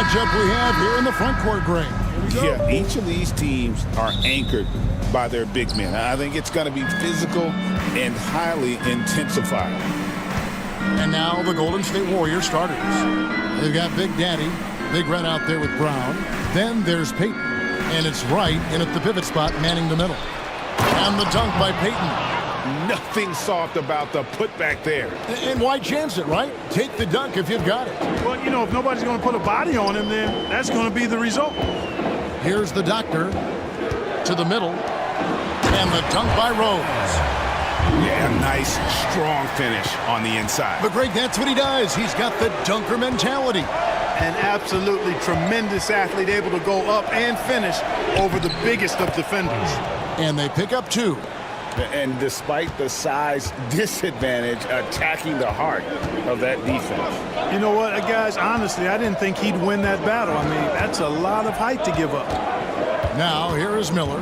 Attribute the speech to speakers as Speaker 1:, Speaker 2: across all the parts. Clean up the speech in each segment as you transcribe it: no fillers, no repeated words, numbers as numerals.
Speaker 1: matchup we have here in the front court, Greg.
Speaker 2: Yeah, each of these teams are anchored by their big men. I think it's going to be physical and highly intensified.
Speaker 1: And now the Golden State Warriors starters. They've got Big Daddy, Big Red out there with Brown. Then there's Peyton, and it's Wright in at the pivot spot, manning the middle. And the dunk by Peyton.
Speaker 2: Nothing soft about the putback there.
Speaker 1: And why chance it, right? Take the dunk if you've got it.
Speaker 3: Well, you know, if nobody's going to put a body on him, then that's going to be the result.
Speaker 1: Here's the doctor to the middle. And the dunk by Rose.
Speaker 2: Yeah, nice, strong finish on the inside.
Speaker 1: But Greg, that's what he does. He's got the dunker mentality.
Speaker 3: An absolutely tremendous athlete, able to go up and finish over the biggest of defenders.
Speaker 1: And they pick up 2.
Speaker 2: And despite the size disadvantage, attacking the heart of that defense.
Speaker 3: You know what, guys, honestly, I didn't think he'd win that battle. I mean, that's a lot of height to give up.
Speaker 1: Now, here is Miller.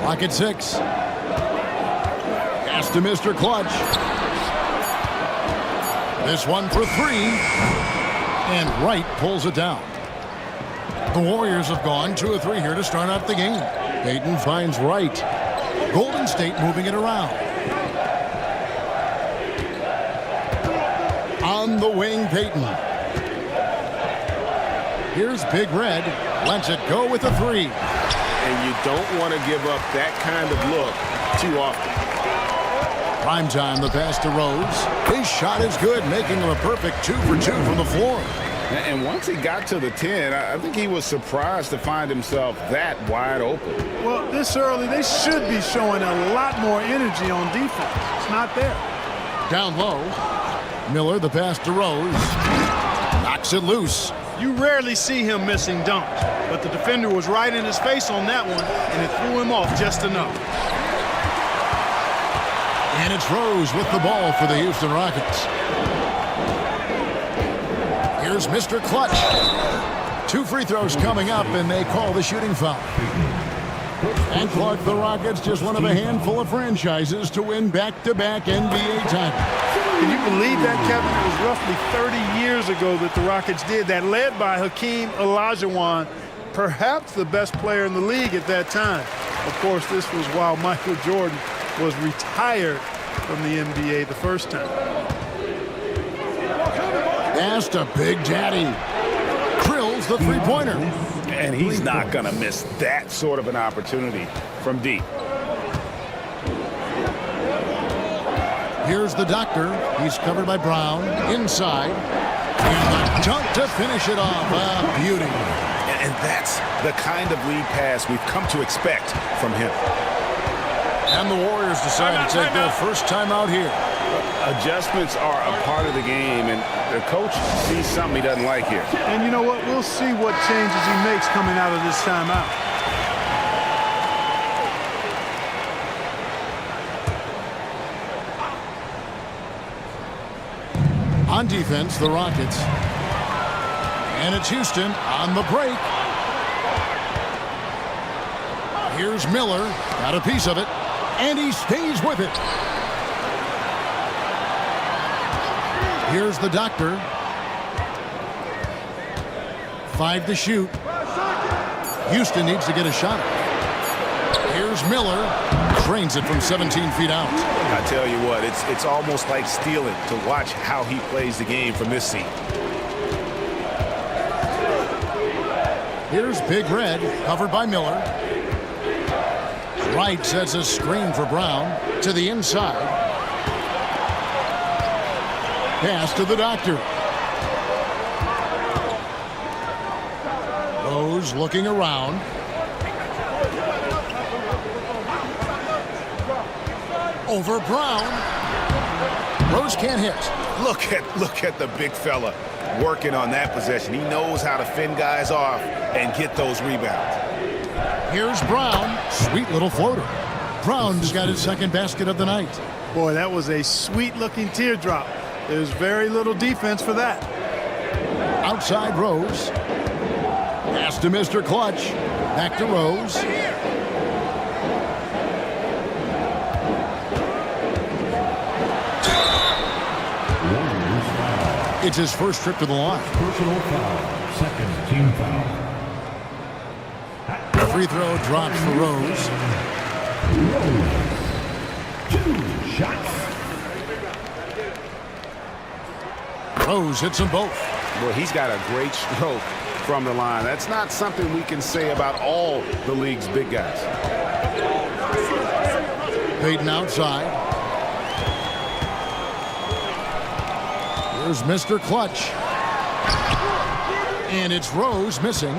Speaker 1: Clock at 6. Pass to Mr. Clutch. This one for 3. And Wright pulls it down. The Warriors have gone 2 of 3 here to start out the game. Peyton finds Wright. Golden State moving it around. On the wing, Peyton. Here's Big Red. Lets it go with a 3.
Speaker 2: And you don't want to give up that kind of look too often.
Speaker 1: Prime time, the pass to Rose. His shot is good, making him a perfect 2 for 2 from the floor.
Speaker 2: And once he got to the 10, I think he was surprised to find himself that wide open.
Speaker 3: Well, this early, they should be showing a lot more energy on defense. It's not there.
Speaker 1: Down low. Miller, the pass to Rose. Knocks it loose.
Speaker 3: You rarely see him missing dunks, but the defender was right in his face on that one, and it threw him off just enough.
Speaker 1: And it's Rose with the ball for the Houston Rockets. Here's Mr. Clutch. 2 free throws coming up, and they call the shooting foul. And Clark, the Rockets, just one of a handful of franchises to win back-to-back NBA titles.
Speaker 3: Can you believe that, Kevin? It was roughly 30 years ago that the Rockets did that, led by Hakeem Olajuwon, perhaps the best player in the league at that time. Of course, this was while Michael Jordan was retired from the NBA the first time.
Speaker 1: Pass to Big Daddy. Drills the three-pointer.
Speaker 2: And he's not going to miss that sort of an opportunity from deep.
Speaker 1: Here's the doctor. He's covered by Brown. Inside. And the dunk to finish it off. Beauty.
Speaker 2: And that's the kind of lead pass we've come to expect from him.
Speaker 1: And the Warriors decide to take their first time out here.
Speaker 2: Adjustments are a part of the game, and the coach sees something he doesn't like here.
Speaker 3: And you know what? We'll see what changes he makes coming out of this timeout.
Speaker 1: On defense, the Rockets. And it's Houston on the break. Here's Miller. Got a piece of it. And he stays with it. Here's the doctor. 5 to shoot. Houston needs to get a shot. Here's Miller. Drains it from 17 feet out.
Speaker 2: I tell you what, it's almost like stealing to watch how he plays the game from this seat.
Speaker 1: Here's Big Red, covered by Miller. Wright sets a screen for Brown to the inside. Pass to the doctor. Rose looking around. Over Brown. Rose can't hit.
Speaker 2: Look at the big fella working on that possession. He knows how to fend guys off and get those rebounds.
Speaker 1: Here's Brown. Sweet little floater. Brown's got his second basket of the night.
Speaker 3: Boy, that was a sweet-looking teardrop. There's very little defense for that.
Speaker 1: Outside Rose. Pass to Mr. Clutch. Back to Rose. It's his first trip to the line.
Speaker 4: Personal foul. Second team foul.
Speaker 1: The free throw drops for Rose.
Speaker 4: Two shots.
Speaker 1: Rose hits them both.
Speaker 2: Well, he's got a great stroke from the line. That's not something we can say about all the league's big guys.
Speaker 1: Payton outside. Here's Mr. Clutch. And it's Rose missing.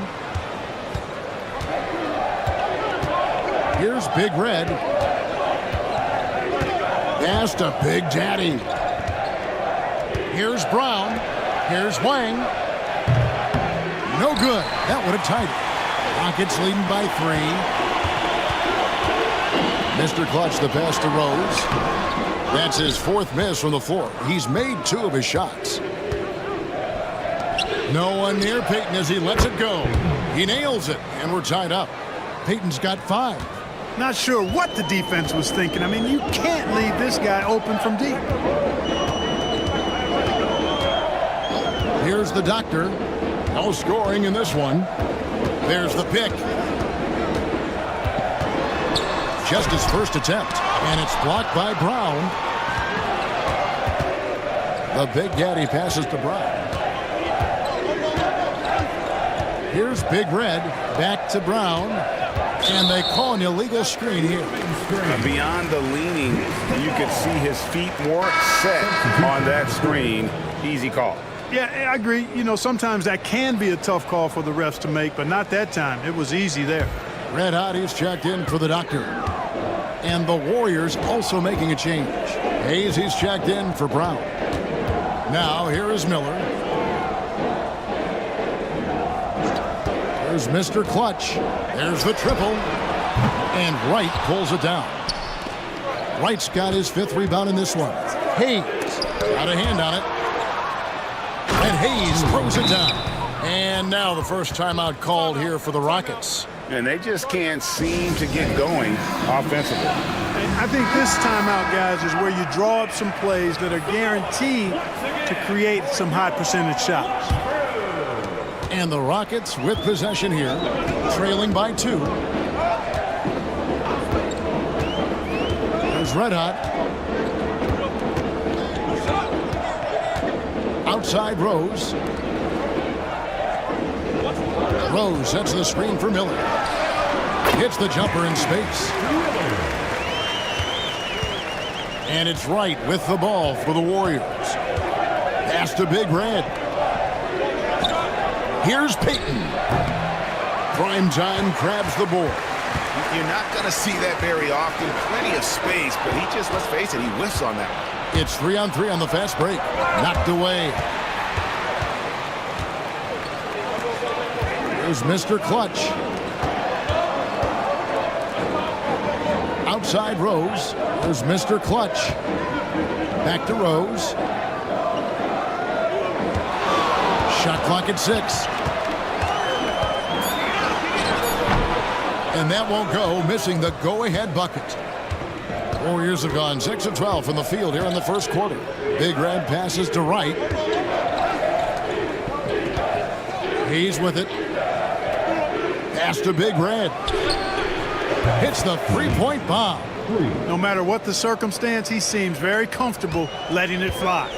Speaker 1: Here's Big Red. Pass to Big Daddy. Here's Brown. Here's Wang. No good. That would have tied it. Rockets leading by 3. Mr. Clutch, the pass to Rose. That's his 4th miss from the floor. He's made 2 of his shots. No one near Payton as he lets it go. He nails it, and we're tied up. Payton's got 5.
Speaker 3: Not sure what the defense was thinking. I mean, you can't leave this guy open from deep.
Speaker 1: Here's the doctor. No scoring in this one. There's the pick. Just his first attempt, and it's blocked by Brown. The Big Daddy passes to Brown. Here's Big Red, back to Brown, and they call an illegal screen here.
Speaker 2: Beyond the leaning, you could see his feet more set on that screen. Easy call.
Speaker 3: Yeah, I agree. You know, sometimes that can be a tough call for the refs to make, but not that time. It was easy there.
Speaker 1: Red Hotties checked in for the doctor. And the Warriors also making a change. Hayes, he's checked in for Brown. Now, here is Miller. There's Mr. Clutch. There's the triple. And Wright pulls it down. Wright's got his 5th rebound in this one. Hayes got a hand on it. And Hayes throws it down. And now the first timeout called here for the Rockets.
Speaker 2: And they just can't seem to get going offensively.
Speaker 3: I think this timeout, guys, is where you draw up some plays that are guaranteed to create some high percentage shots.
Speaker 1: And the Rockets with possession here, trailing by 2. There's Red Hot. Outside Rose. Rose sets the screen for Miller. Hits the jumper in space. And it's Wright with the ball for the Warriors. Pass to Big Red. Here's Payton. Primetime grabs the board.
Speaker 2: You're not going to see that very often. Plenty of space, but he just, let's face it, he whiffs on that one.
Speaker 1: It's 3-on-3 on the fast break. Knocked away. There's Mr. Clutch. Outside Rose. There's Mr. Clutch. Back to Rose. Shot clock at 6. And that won't go, missing the go-ahead bucket. Warriors have gone 6 of 12 from the field here in the first quarter. Big Red passes to Wright. He's with it. Pass to Big Red. Hits the 3-point bomb.
Speaker 3: No matter what the circumstance, he seems very comfortable letting it fly.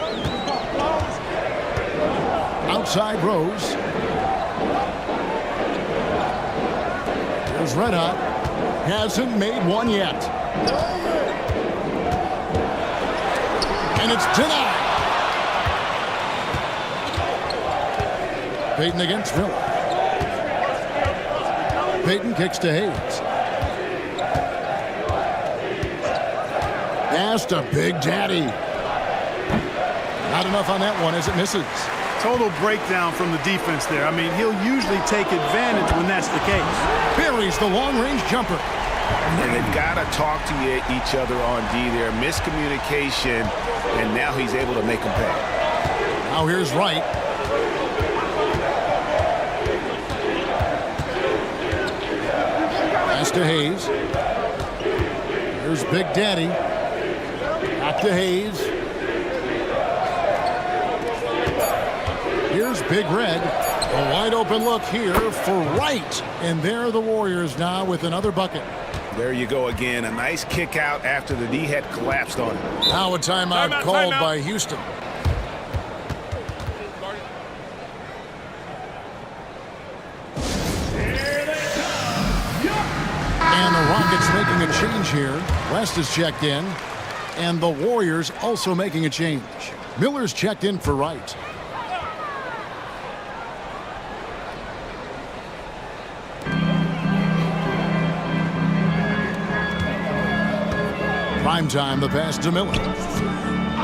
Speaker 1: Outside Rose. There's Red Hot. Hasn't made one yet. And it's denied. Payton against Miller. Payton kicks to Hayes. Pass to Big Daddy. Not enough on that one as it misses.
Speaker 3: Total breakdown from the defense there. I mean, he'll usually take advantage when that's the case.
Speaker 1: Buries the long-range jumper.
Speaker 2: And they've got to talk to each other on D there. Miscommunication, and now he's able to make them pay.
Speaker 1: Now here's Wright. Pass to Hayes. Here's Big Daddy. Back to Hayes. Big Red. A wide open look here for Wright. And there are the Warriors now with another bucket.
Speaker 2: There you go again. A nice kick out after the D had collapsed on him.
Speaker 1: Now a timeout called by Houston. And the Rockets making a change here. West is checked in. And the Warriors also making a change. Miller's checked in for Wright. Prime time, the pass to Miller.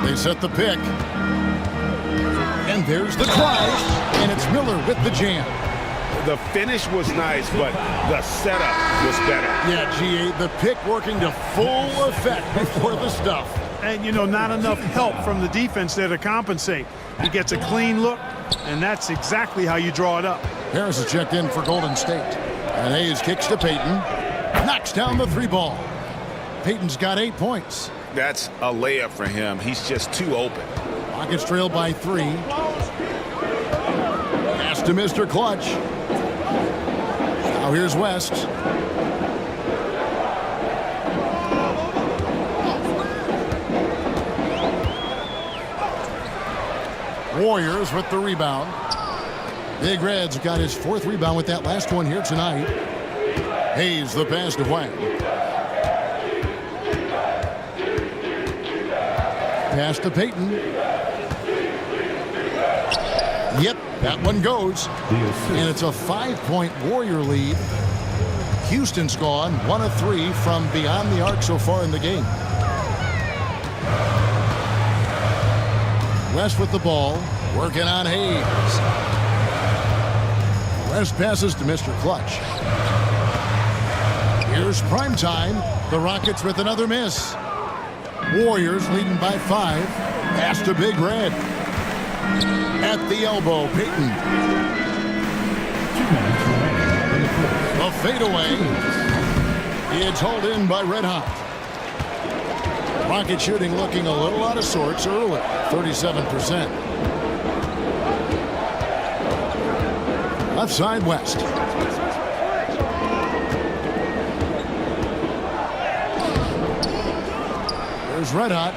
Speaker 1: They set the pick. And there's the drive. And it's Miller with the jam.
Speaker 2: The finish was nice, but the setup was better.
Speaker 1: Yeah, G8, the pick working to full effect before the stuff.
Speaker 3: And, you know, not enough help from the defense there to compensate. He gets a clean look, and that's exactly how you draw it up.
Speaker 1: Harris is checked in for Golden State. And Hayes kicks to Payton. Knocks down the three ball. Payton's got 8 points.
Speaker 2: That's a layup for him. He's just too open.
Speaker 1: Rockets trail by 3. Pass to Mr. Clutch. Now here's West. Warriors with the rebound. Big Red's got his 4th rebound with that last one here tonight. Hayes the pass to Wang. Pass to Payton. Yep, that one goes. And it's a 5-point Warrior lead. Houston's gone 1 of 3 from beyond the arc so far in the game. West with the ball, working on Hayes. West passes to Mr. Clutch. Here's prime time. The Rockets with another miss. Warriors leading by 5. Pass to Big Red. At the elbow, Payton. A fadeaway. It's hauled in by Red Hot. Rocket shooting looking a little out of sorts early, 37%. Left side, West. There's Red Hot.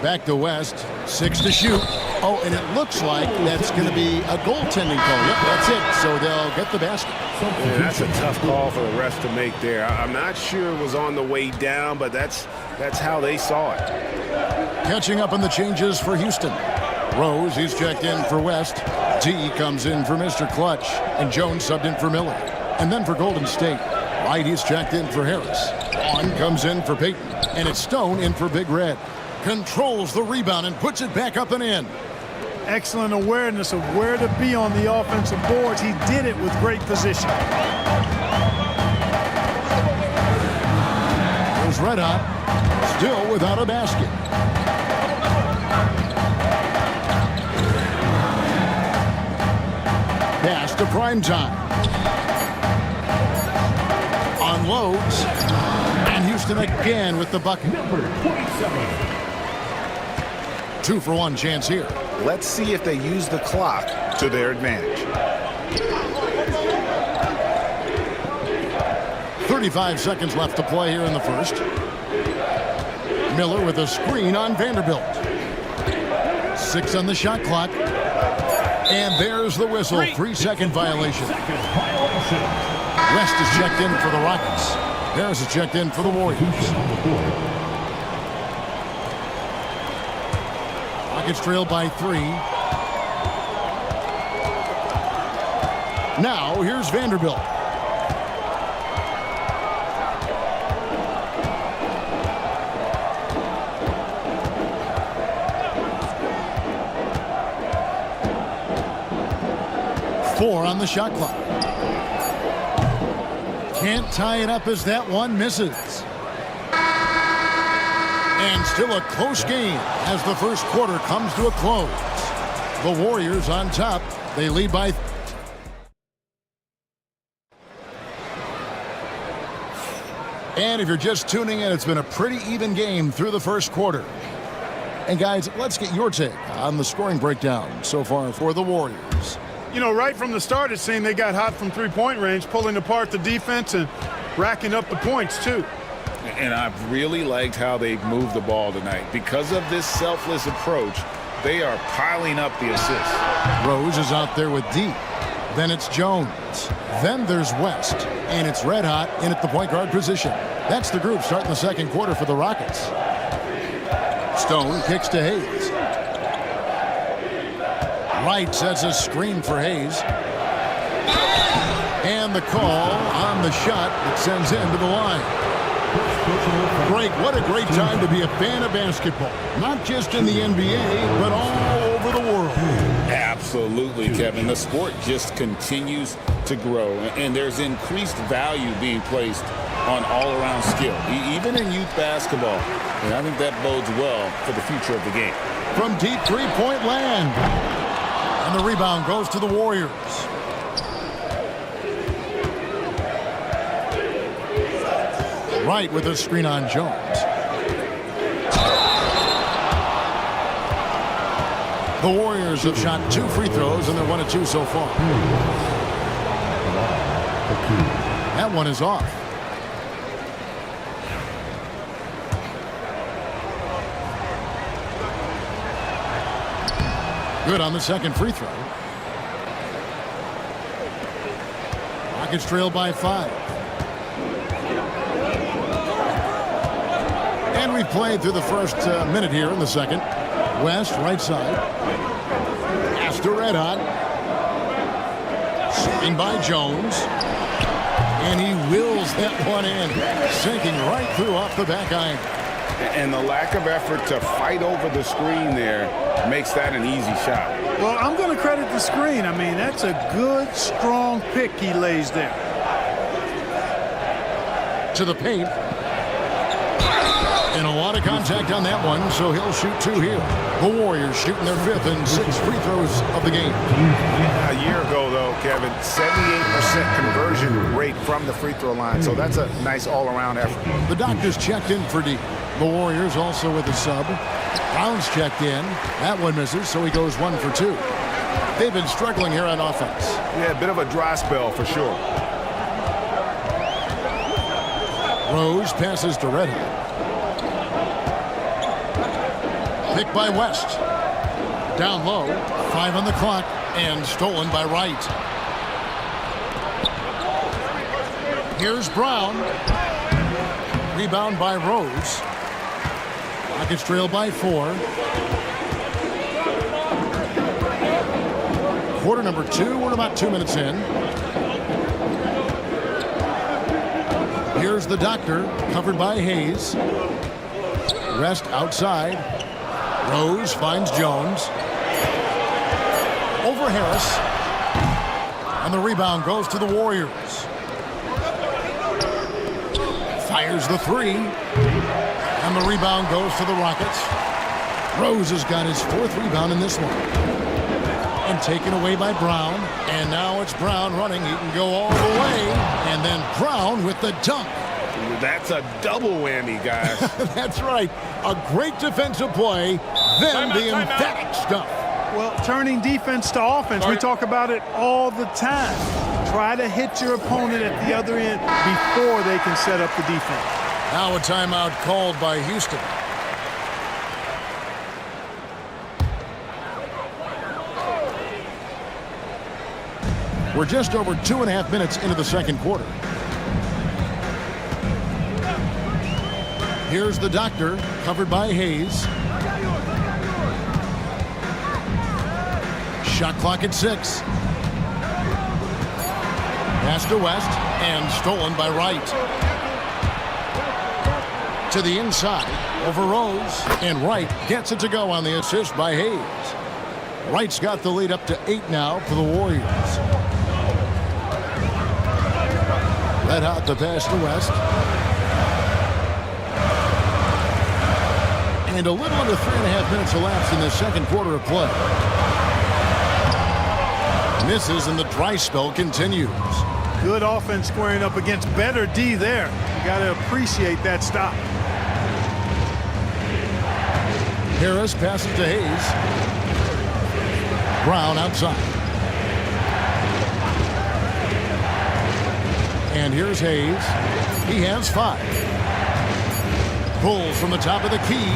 Speaker 1: Back to West. 6 to shoot. Oh, and it looks like that's going to be a goaltending call. Yep, that's it. So they'll get the basket.
Speaker 2: Yeah, that's a tough call for the refs to make there. I'm not sure it was on the way down, but that's how they saw it.
Speaker 1: Catching up on the changes for Houston. Rose, he's checked in for West. D comes in for Mr. Clutch. And Jones subbed in for Miller. And then for Golden State, Wright, he's checked in for Harris. On comes in for Payton. And it's Stone in for Big Red. Controls the rebound and puts it back up and in.
Speaker 3: Excellent awareness of where to be on the offensive boards. He did it with great position.
Speaker 1: There's Red Hot, still without a basket. Pass to prime time. Unloads. And Houston again with the bucket.
Speaker 4: Number 27.
Speaker 1: 2-for-1 chance here.
Speaker 2: Let's see if they use the clock to their advantage.
Speaker 1: 35 seconds left to play here in the first. Miller with a screen on Vanderbilt. 6 on the shot clock. And there's the whistle. 3-second violation. West is checked in for the Rockets. Harris is checked in for the Warriors. Rockets trail by 3. Now here's Vanderbilt. Four on the shot clock. Can't tie it up as that one misses. And still a close game as the first quarter comes to a close. The Warriors on top. They lead by... And if you're just tuning in, it's been a pretty even game through the first quarter. And guys, let's get your take on the scoring breakdown so far for the Warriors.
Speaker 3: You know, right from the start, it seemed they got hot from three-point range, pulling apart the defense and racking up the points, too.
Speaker 2: And I've really liked how they've moved the ball tonight. Because of this selfless approach, they are piling up the assists.
Speaker 1: Rose is out there with D. Then it's Jones. Then there's West. And it's red hot in at the point guard position. That's the group starting the second quarter for the Rockets. Stone kicks to Hayes. Wright sets a screen for Hayes. And the call on the shot that sends him to the line. Greg, what a great time to be a fan of basketball. Not just in the NBA, but all over the world.
Speaker 2: Absolutely, Kevin. The sport just continues to grow, and there's increased value being placed on all-around skill, even in youth basketball. And I think that bodes well for the future of the game.
Speaker 1: From deep three-point land. And the rebound goes to the Warriors. Wright with a screen on Jones. The Warriors have shot 2 free throws, and they're 1 of 2 so far. That one is off. Good on the second free throw. Rockets trail by 5. And we've played through the first minute here in the second. West, right side. Pass to Red Hot. Swing by Jones. And he wills that one in. Sinking right through off the back iron.
Speaker 2: And the lack of effort to fight over the screen there makes that an easy shot.
Speaker 3: Well, I'm going to credit the screen. I mean, that's a good, strong pick he lays there.
Speaker 1: To the paint. And a lot of contact on that one, so he'll shoot 2 here. The Warriors shooting their 5th and 6th free throws of the game.
Speaker 2: A year ago, though, Kevin, 78% conversion rate from the free throw line, so that's a nice all-around effort.
Speaker 1: The Doctors checked in for D. The Warriors also with a sub. Brown's checked in. That one misses, so he goes 1 for 2. They've been struggling here on offense.
Speaker 2: Yeah, a bit of a dry spell for sure.
Speaker 1: Rose passes to Red Hot. Picked by West. Down low. 5 on the clock. And stolen by Wright. Here's Brown. Rebound by Rose. Rockets trail by 4. Quarter number 2. We're about 2 minutes in. Here's the Doctor. Covered by Hayes. Rest outside. Rose finds Jones. Over Harris. And the rebound goes to the Warriors. Fires the 3. And the rebound goes to the Rockets. Rose has got his 4th rebound in this one. And taken away by Brown. And now it's Brown running. He can go all the way. And then Brown with the dunk.
Speaker 2: That's a double whammy, guys.
Speaker 1: That's right. A great defensive play, then the emphatic stuff.
Speaker 3: Well, turning defense to offense, we talk about it all the time. Try to hit your opponent at the other end before they can set up the defense.
Speaker 1: Now a timeout called by Houston. We're just over 2.5 minutes into the second quarter. Here's the Doctor, covered by Hayes. Shot clock at 6. Pass to West, and stolen by Wright. To the inside, over Rose, and Wright gets it to go on the assist by Hayes. Wright's got the lead up to 8 now for the Warriors. Red Hot the pass to West. And a little under 3.5 minutes elapsed in the second quarter of play. Misses and the dry spell continues.
Speaker 3: Good offense squaring up against better D there. You got to appreciate that stop.
Speaker 1: Harris passes to Hayes. Brown outside. And here's Hayes. He has 5. Pulls from the top of the key.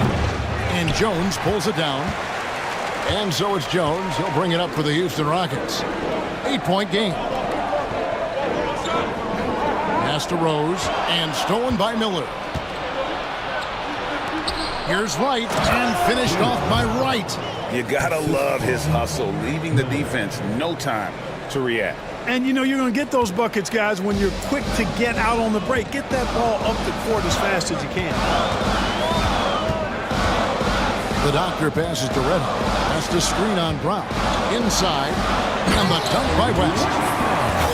Speaker 1: And Jones pulls it down. And so it's Jones. He'll bring it up for the Houston Rockets. 8-point game. Pass to Rose. And stolen by Miller. Here's Wright. And finished off by Wright.
Speaker 2: You gotta love his hustle, leaving the defense no time to react.
Speaker 3: And, you know, you're going to get those buckets, guys, when you're quick to get out on the break. Get that ball up the court as fast as you can.
Speaker 1: The doctor passes to Red. Has to screen on Brown. Inside. And the dunk by West.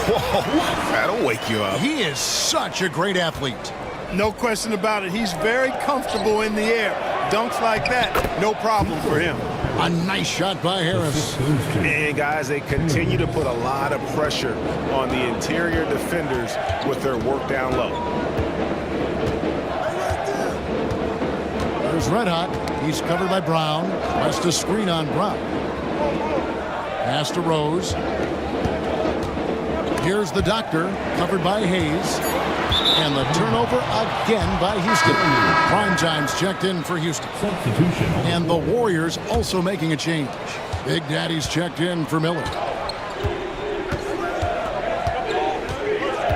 Speaker 2: Whoa, that'll wake you up.
Speaker 1: He is such a great athlete.
Speaker 3: No question about it. He's very comfortable in the air. Dunks like that, no problem for him.
Speaker 1: A nice shot by Harris.
Speaker 5: And, guys, they continue to put a lot of pressure on the interior defenders with their work down low.
Speaker 1: There's Red Hot. He's covered by Brown. West to screen on Brown. Pass to Rose. Here's the doctor, covered by Hayes. And the turnover again by Houston. Primetime's checked in for Houston.
Speaker 4: Substitution.
Speaker 1: And the Warriors also making a change. Big Daddy's checked in for Miller.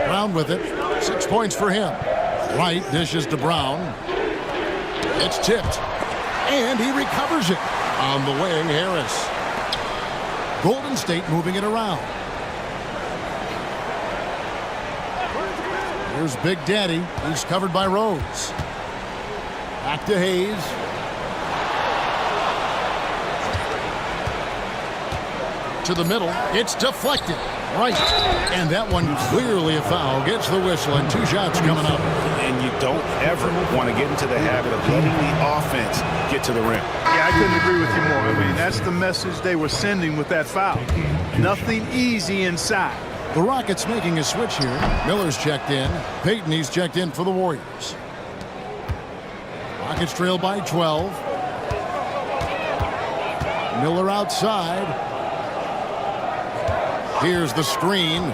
Speaker 1: Brown with it. 6 points for him. Wright dishes to Brown. It's tipped. And he recovers it. On the wing, Harris. Golden State moving it around. Here's Big Daddy. He's covered by Rose. Back to Hayes. To the middle. It's deflected. Right. And that one clearly a foul. Gets the whistle and 2 shots coming up.
Speaker 5: And you don't ever want to get into the habit of letting the offense get to the rim.
Speaker 3: Yeah, I couldn't agree with you more. I mean, that's the message they were sending with that foul. Nothing easy inside.
Speaker 1: The Rockets making a switch here. Miller's checked in. Payton, he's checked in for the Warriors. Rockets trail by 12. Miller outside. Here's the screen.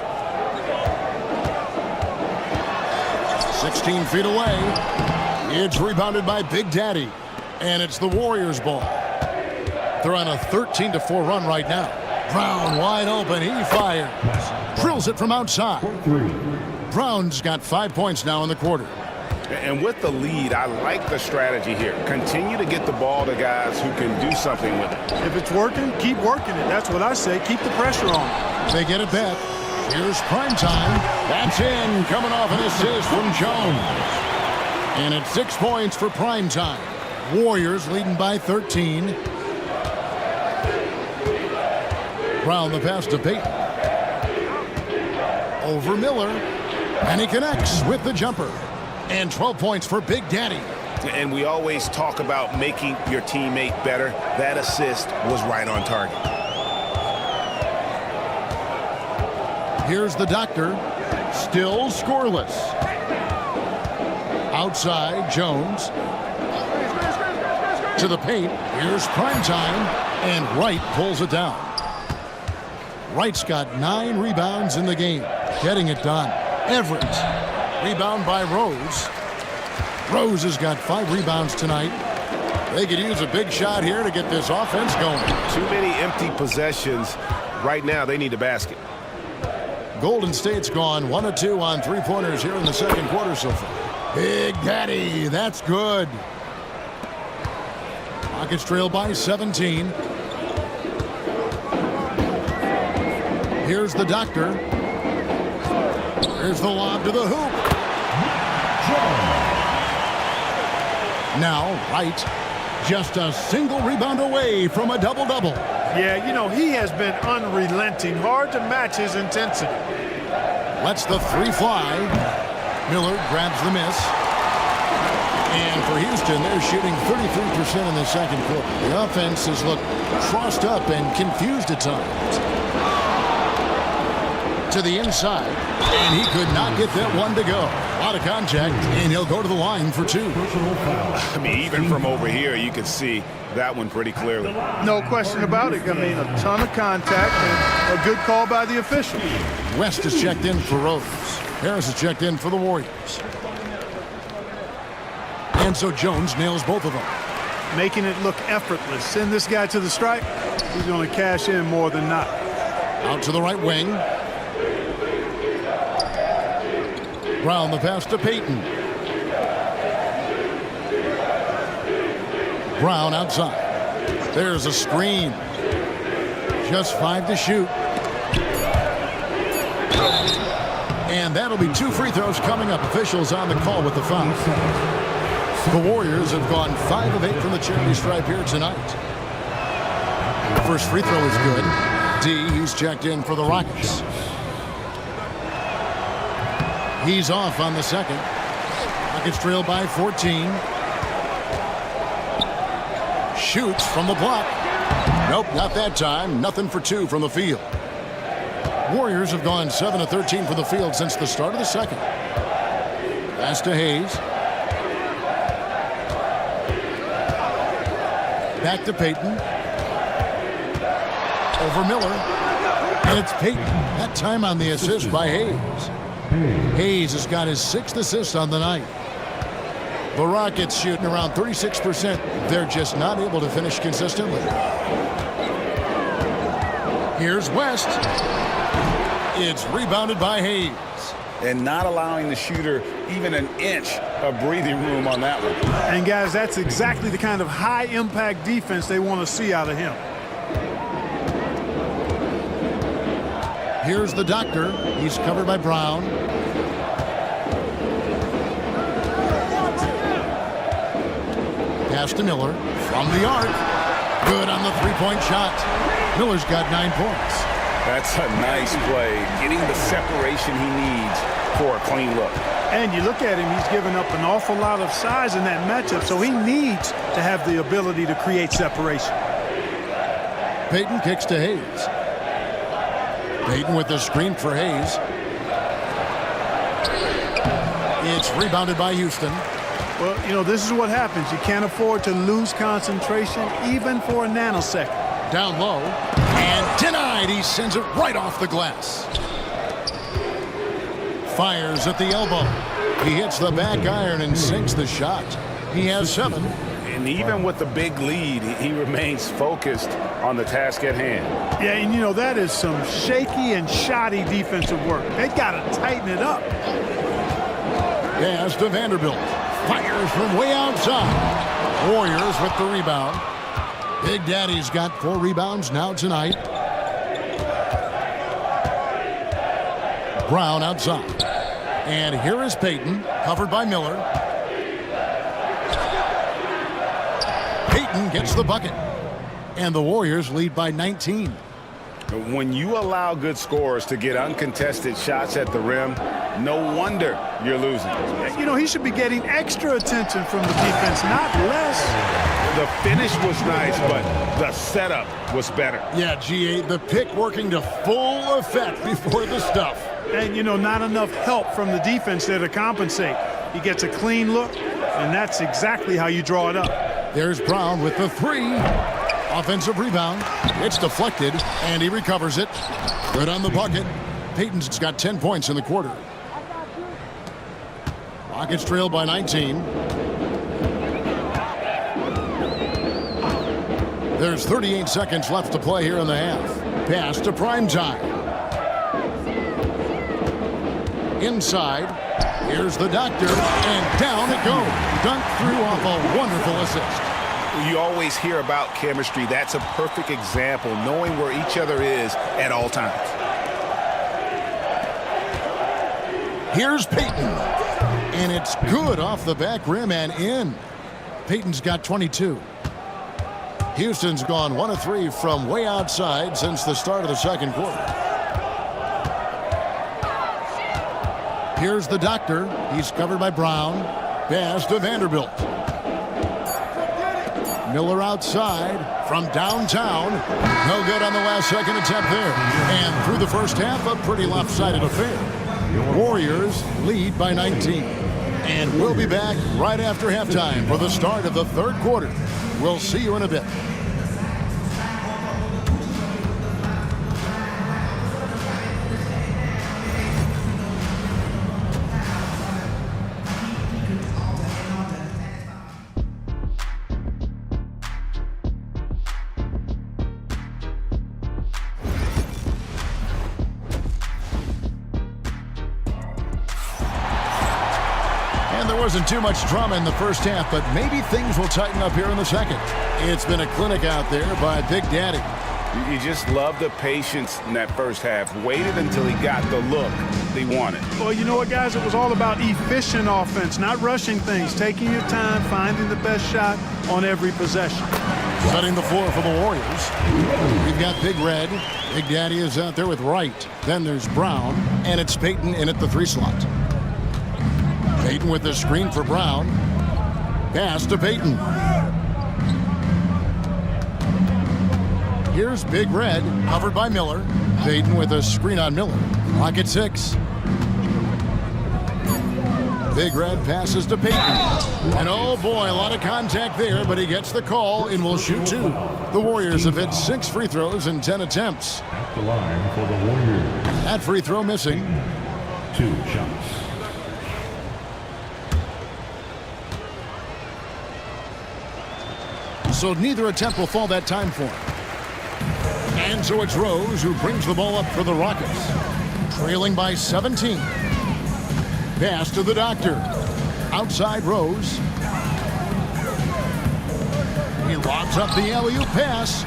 Speaker 1: 16 feet away. It's rebounded by Big Daddy. And it's the Warriors' ball. They're on a 13-4 run right now. Brown wide open. He fires. Drills it from outside. Brown's got 5 points now in the quarter.
Speaker 5: And with the lead, I like the strategy here. Continue to get the ball to guys who can do something with it.
Speaker 3: If it's working, keep working it. That's what I say. Keep the pressure on.
Speaker 1: They get it back. Here's Primetime. That's in. Coming off an assist from Jones. And it's 6 points for Primetime. Warriors leading by 13. Brown the pass to Payton. Over Miller. And he connects with the jumper. And 12 points for Big Daddy.
Speaker 5: And we always talk about making your teammate better. That assist was right on target.
Speaker 1: Here's the doctor. Still scoreless. Outside, Jones. To the paint. Here's Primetime. And Wright pulls it down. Wright's got 9 rebounds in the game. Getting it done. Everett. Rebound by Rose. Rose has got 5 rebounds tonight. They could use a big shot here to get this offense going.
Speaker 5: Too many empty possessions. Right now, they need a basket.
Speaker 1: Golden State's gone 1 of 2 on 3-pointers here in the second quarter so far. Big Daddy, that's good. Rockets trail by 17. Here's the doctor. Here's the lob to the hoop. Now, Wright, just a single rebound away from a double-double.
Speaker 3: Yeah, you know, he has been unrelenting. Hard to match his intensity.
Speaker 1: Lets the 3 fly. Miller grabs the miss. And for Houston, they're shooting 33% in the second quarter. The offense has looked crossed up and confused at times. to the inside, and he could not get that one to go. A lot of contact, and he'll go to the line for 2.
Speaker 5: I mean, even from over here, you could see that one pretty clearly.
Speaker 3: No question about it. I mean, a ton of contact and a good call by the official.
Speaker 1: West is checked in for Rose. Harris is checked in for the Warriors. And so Jones nails both of them.
Speaker 3: Making it look effortless. Send this guy to the stripe. He's going to cash in more than not.
Speaker 1: Out to the right wing. Brown the pass to Payton. Brown outside. There's a screen. Just 5 to shoot. And that'll be 2 free throws coming up. Officials on the call with the foul. The Warriors have gone 5 of 8 from the charity stripe here tonight. First free throw is good. D, he's checked in for the Rockets. He's off on the second. Rockets trail by 14. Shoots from the block. Nope, not that time. Nothing for 2 from the field. Warriors have gone 7 of 13 from the field since the start of the second. Pass to Hayes. Back to Payton. Over Miller. And it's Payton. That time on the assist by Hayes. Hayes has got his 6th assist on the night. The Rockets shooting around 36%. They're just not able to finish consistently. Here's West. It's rebounded by Hayes.
Speaker 2: And not allowing the shooter even an inch of breathing room on that one.
Speaker 3: And guys, that's exactly the kind of high-impact defense they want to see out of him.
Speaker 1: Here's the doctor. He's covered by Brown. Pass to Miller from the arc. Good on the 3-point shot. Miller's got 9 points.
Speaker 2: That's a nice play, getting the separation he needs for a clean look.
Speaker 3: And you look at him, he's given up an awful lot of size in that matchup, so he needs to have the ability to create separation.
Speaker 1: Payton kicks to Hayes. Payton with the screen for Hayes. It's rebounded by Houston.
Speaker 3: Well, you know, this is what happens. You can't afford to lose concentration even for a nanosecond.
Speaker 1: Down low. And denied. He sends it right off the glass. Fires at the elbow. He hits the back iron and sinks the shot. He has 7.
Speaker 5: And even with the big lead, he remains focused on the task at hand.
Speaker 3: Yeah, and you know, that is some shaky and shoddy defensive work. They got to tighten it up.
Speaker 1: Pass to Vanderbilt. Fires from way outside. Warriors with the rebound. Big Daddy's got 4 rebounds now tonight. Brown outside. And here is Payton, covered by Miller. Payton gets the bucket. And the Warriors lead by 19.
Speaker 5: When you allow good scorers to get uncontested shots at the rim, no wonder you're losing.
Speaker 3: You know, he should be getting extra attention from the defense, not less.
Speaker 5: The finish was nice, but the setup was better.
Speaker 1: Yeah, GA, the pick working to full effect before the stuff.
Speaker 3: And, you know, not enough help from the defense there to compensate. He gets a clean look, and that's exactly how you draw it up.
Speaker 1: There's Brown with the 3. Offensive rebound. It's deflected, and he recovers it. Good on the bucket. Payton's got 10 points in the quarter. Rockets trail by 19. There's 38 seconds left to play here in the half. Pass to Primetime. Inside. Here's the doctor, and down it goes. Dunked through off a wonderful assist.
Speaker 5: You always hear about chemistry. That's a perfect example, knowing where each other is at all times.
Speaker 1: Here's Payton. And it's good off the back rim and in. Payton's got 22. Houston's gone 1 of 3 from way outside since the start of the second quarter. Here's the doctor. He's covered by Brown. Pass to Vanderbilt. Miller outside from downtown. No good on the last second attempt there. And through the first half, a pretty lopsided affair. Warriors lead by 19. And we'll be back right after halftime for the start of the third quarter. We'll see you in a bit. Wasn't too much drama in the first half, but maybe things will tighten up here in the second. It's been a clinic out there by Big Daddy.
Speaker 5: You just love the patience in that first half. Waited until he got the look he wanted.
Speaker 3: Well, you know what, guys? It was all about efficient offense, not rushing things, taking your time, finding the best shot on every possession.
Speaker 1: Setting the floor for the Warriors. We've got Big Red. Big Daddy is out there with Wright. Then there's Brown, and it's Payton in at the 3 slot. Payton with the screen for Brown. Pass to Payton. Here's Big Red, covered by Miller. Payton with a screen on Miller. Clock at 6. Big Red passes to Payton. And oh boy, a lot of contact there, but he gets the call and will shoot 2. The Warriors have hit 6 free throws in 10 attempts.
Speaker 4: At the line for the Warriors.
Speaker 1: That free throw missing.
Speaker 4: 2 shots.
Speaker 1: So neither attempt will fall that time for him. And so it's Rose who brings the ball up for the Rockets. Trailing by 17. Pass to the Doctor. Outside Rose. He lobs up the alley-oop pass.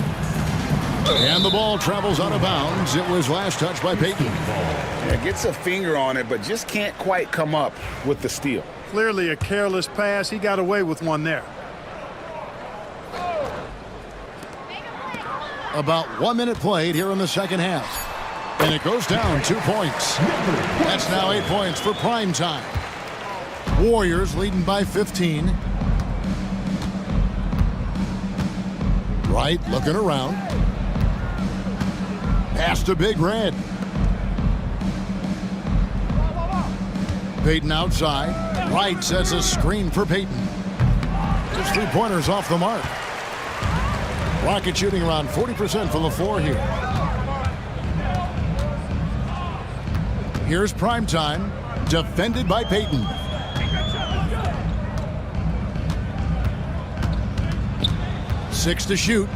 Speaker 1: And the ball travels out of bounds. It was last touched by Payton.
Speaker 5: Yeah, gets a finger on it, but just can't quite come up with the steal.
Speaker 3: Clearly a careless pass. He got away with one there.
Speaker 1: About 1 minute played here in the second half. And it goes down 2 points. That's now 8 points for prime time. Warriors leading by 15. Wright looking around. Pass to Big Red. Payton outside. Wright sets a screen for Payton. His 3-pointers off the mark. Rocket shooting around 40% from the floor here. Here's prime time, defended by Payton. Six to shoot.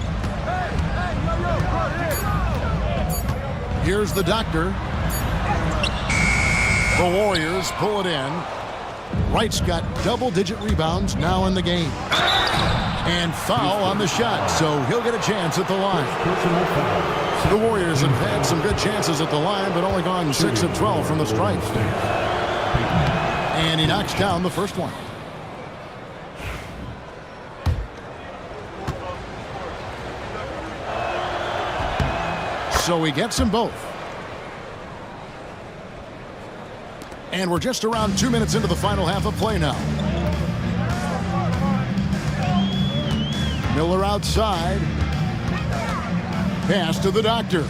Speaker 1: Here's the Doctor. The Warriors pull it in. Wright's got double-digit rebounds now in the game. And foul on the shot, so he'll get a chance at the line. The Warriors have had some good chances at the line, but only gone 6 of 12 from the stripe. And he knocks down the first one. So he gets them both. And we're just around 2 minutes into the final half of play now. Miller outside. Pass to the Doctor.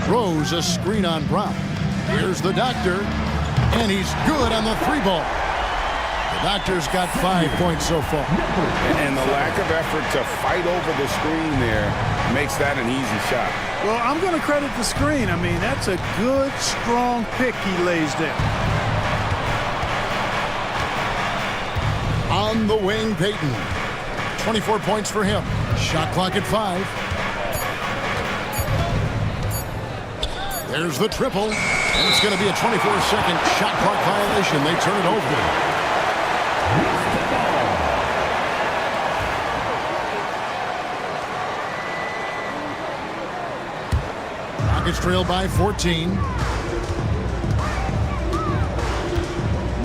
Speaker 1: Rose a screen on Brown. Here's the Doctor. And he's good on the 3-ball. The Doctor's got 5 points so far.
Speaker 5: And the lack of effort to fight over the screen there makes that an easy shot.
Speaker 3: Well, I'm going to credit the screen. I mean, that's a good, strong pick he lays there.
Speaker 1: On the wing, Payton. 24 points for him. Shot clock at 5. There's the triple. And it's going to be a 24-second shot clock violation. They turn it over. Rockets trail by 14.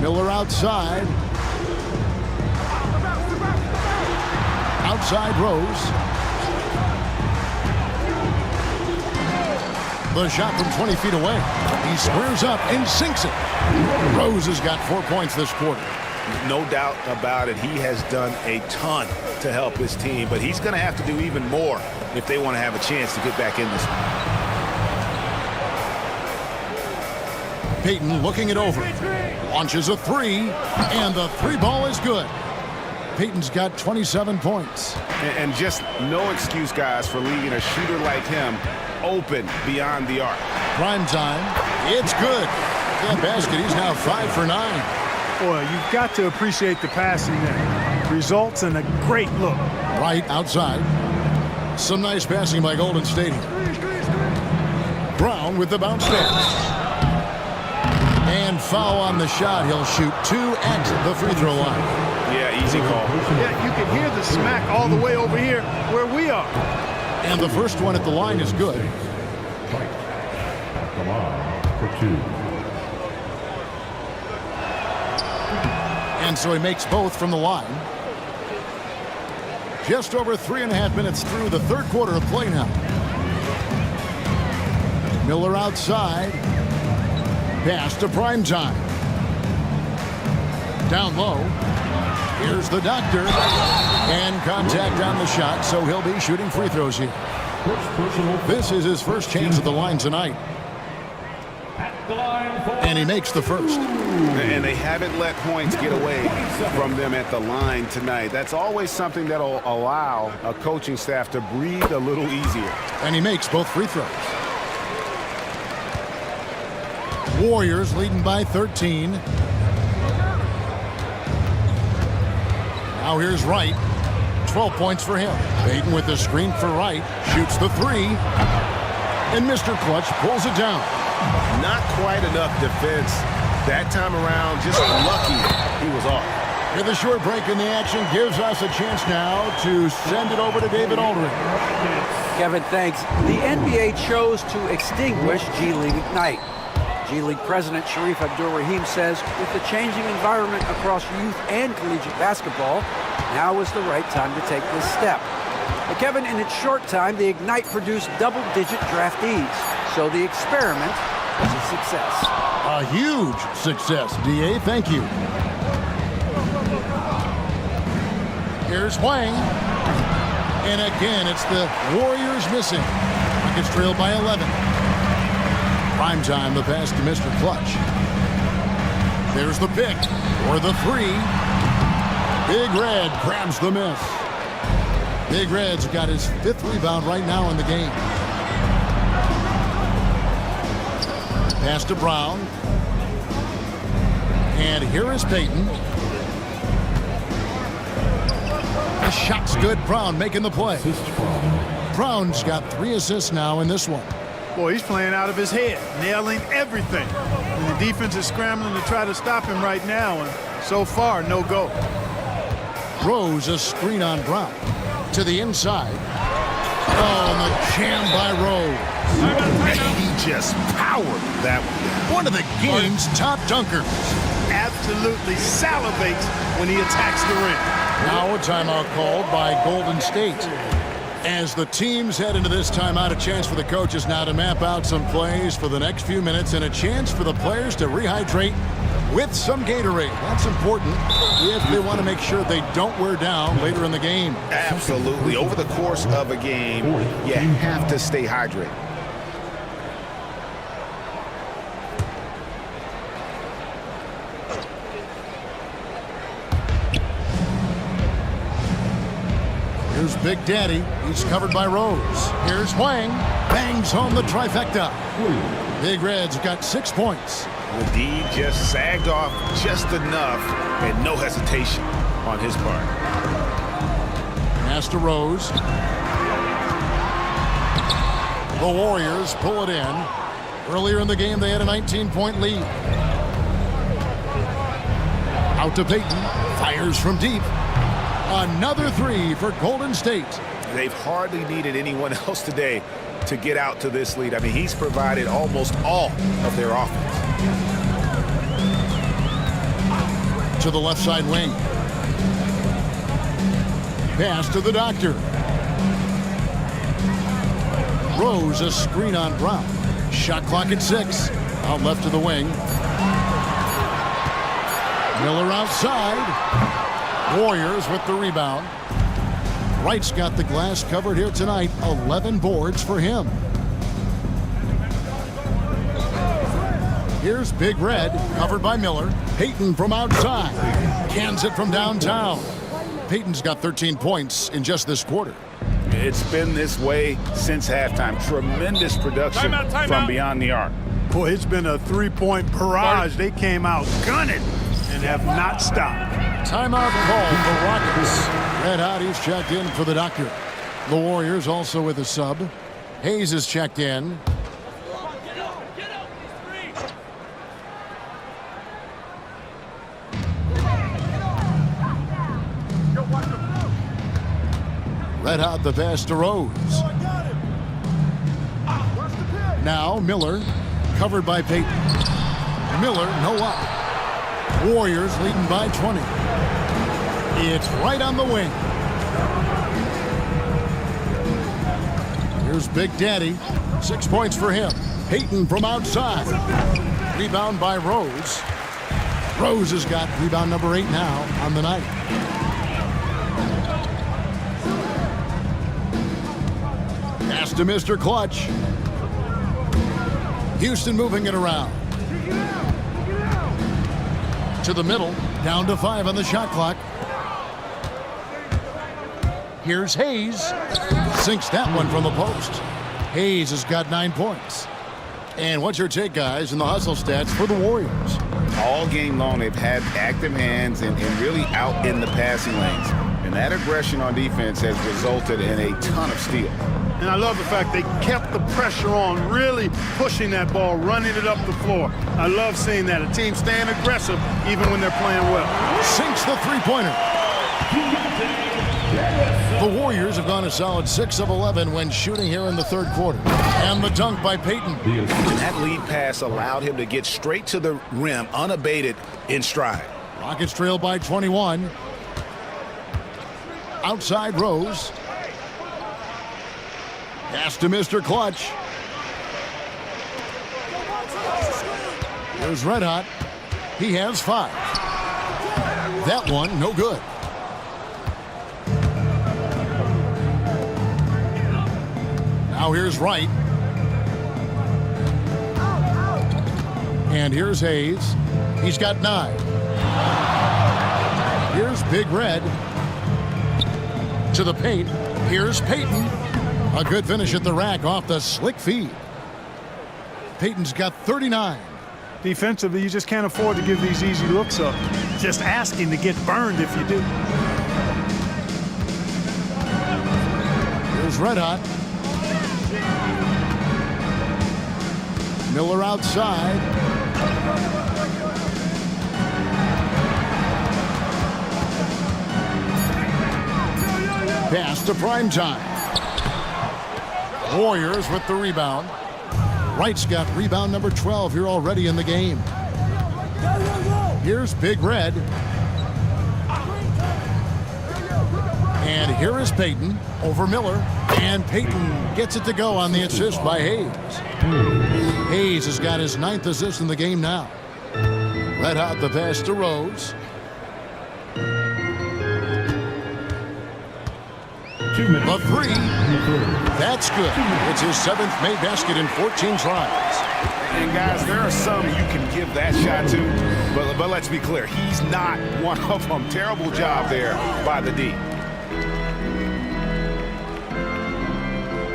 Speaker 1: Miller outside. Outside Rose. The shot from 20 feet away. He squares up and sinks it. Rose has got 4 points this quarter.
Speaker 5: No doubt about it. He has done a ton to help his team, but he's going to have to do even more if they want to have a chance to get back in this one.
Speaker 1: Payton looking it over. Launches a three, and the three ball is good. Payton's got 27 points.
Speaker 5: And just no excuse, guys, for leaving a shooter like him open beyond the arc.
Speaker 1: Prime time. It's good. That basket, he's now 5 for 9.
Speaker 3: Boy, you've got to appreciate the passing there. Results in a great look.
Speaker 1: Right outside. Some nice passing by Golden State. Brown with the bounce pass. And foul on the shot. He'll shoot 2 at the free throw line.
Speaker 5: Yeah, easy call.
Speaker 3: Yeah, you can hear the smack all the way over here where we are.
Speaker 1: And the first one at the line is good.
Speaker 4: Fight. At the line for 2.
Speaker 1: And so he makes both from the line. Just over 3.5 minutes through the third quarter of play now. Miller outside. Pass to Prime time. Down low. Here's the doctor. And contact on the shot, so he'll be shooting free throws here. This is his first chance at the line tonight. And he makes the first.
Speaker 5: And they haven't let points get away from them at the line tonight. That's always something that'll allow a coaching staff to breathe a little easier.
Speaker 1: And he makes both free throws. Warriors leading by 13. Now here's Wright. 12 points for him. Payton with the screen for Wright. Shoots the three. And Mr. Clutch pulls it down.
Speaker 5: Not quite enough defense that time around. Just lucky he was off.
Speaker 1: With a short break in the action gives us a chance now to send it over to David Aldridge.
Speaker 6: Kevin, thanks. The NBA chose to extinguish G League Ignite. G League President Sharif Abdur-Rahim says with the changing environment across youth and collegiate basketball, now is the right time to take this step. But Kevin, in its short time, the Ignite produced double-digit draftees. So the experiment was a success.
Speaker 1: A huge success, D.A. Thank you. Here's Wang. And again, it's the Warriors missing. Rockets trail by 11. Prime time, the pass to Mr. Clutch. There's the pick or the three. Big Red grabs the miss. Big Red's got his 5th rebound right now in the game. Pass to Brown. And here is Payton. The shot's good. Brown making the play. Brown's got 3 assists now in this one.
Speaker 3: Boy, he's playing out of his head, nailing everything. And the defense is scrambling to try to stop him right now, and so far, no go.
Speaker 1: Rose, a screen on Brown. To the inside. Oh, and the jam by Rose.
Speaker 5: He just powered that one.
Speaker 1: One of the game's top dunkers.
Speaker 3: Absolutely salivates when he attacks the rim.
Speaker 1: Now a timeout called by Golden State. As the teams head into this timeout, a chance for the coaches now to map out some plays for the next few minutes and a chance for the players to rehydrate with some Gatorade. That's important if they want to make sure they don't wear down later in the game.
Speaker 5: Absolutely. Over the course of a game, you have to stay hydrated.
Speaker 1: Here's Big Daddy. He's covered by Rose. Here's Wang. Bangs home the trifecta. Big Red's got 6 points.
Speaker 5: The D just sagged off just enough and no hesitation on his part.
Speaker 1: Pass to Rose. The Warriors pull it in. Earlier in the game, they had a 19-point lead. Out to Payton. Fires from deep. Another 3 for Golden State.
Speaker 5: They've hardly needed anyone else today to get out to this lead. I mean, he's provided almost all of their offense.
Speaker 1: To the left side wing. Pass to the doctor. Rose, a screen on Brown. Shot clock at 6. Out left to the wing. Miller outside. Warriors with the rebound. Wright's got the glass covered here tonight. 11 boards for him. Here's Big Red, covered by Miller. Payton from outside. Cans it from downtown. Payton's got 13 points in just this quarter.
Speaker 5: It's been this way since halftime. Tremendous production from beyond the arc.
Speaker 3: Boy, it's been a three-point barrage. They came out gunning and have not stopped.
Speaker 1: Timeout called for Rockets. Red Hot, he's checked in for the doctor. The Warriors also with a sub. Hayes is checked in. Red Hot the pass to Rose. Now Miller, covered by Payton. Miller, no up. Warriors leading by 20. It's right on the wing. Here's Big Daddy. 6 points for him. Payton from outside. Rebound by Rose. Rose has got rebound number 8 now on the night. Pass to Mr. Clutch. Houston moving it around. To the middle. Down to 5 on the shot clock. Here's Hayes. Sinks that one from the post. Hayes has got 9 points. And what's your take, guys, in the hustle stats for the Warriors?
Speaker 5: All game long, they've had active hands and really out in the passing lanes. And that aggression on defense has resulted in a ton of steals.
Speaker 3: And I love the fact they kept the pressure on, really pushing that ball, running it up the floor. I love seeing that. A team staying aggressive even when they're playing well.
Speaker 1: Sinks the three-pointer. The Warriors have gone a solid 6 of 11 when shooting here in the third quarter. And the dunk by Payton.
Speaker 5: And that lead pass allowed him to get straight to the rim, unabated in stride.
Speaker 1: Rockets trail by 21. Outside Rose. Pass to Mr. Clutch. Here's Red Hot. He has 5. That one, no good. Now here's Wright. And here's Hayes. He's got 9. Here's Big Red. To the paint. Here's Payton. A good finish at the rack off the slick feed. Payton's got 39.
Speaker 3: Defensively, you just can't afford to give these easy looks up. Just asking to get burned if you do.
Speaker 1: Here's Red Hot. Miller outside. Pass to Primetime. Warriors with the rebound. Wright's got rebound number 12 here already in the game. Here's Big Red. And here is Payton over Miller. And Payton gets it to go on the assist by Hayes. Hayes has got his 9th assist in the game now. Red Hot the pass to Rose.
Speaker 4: 2 minutes.
Speaker 1: The 3. That's good. It's his 7th made basket in 14 tries.
Speaker 5: And guys, there are some you can give that shot to, but let's be clear, he's not one of them. Terrible job there by the D.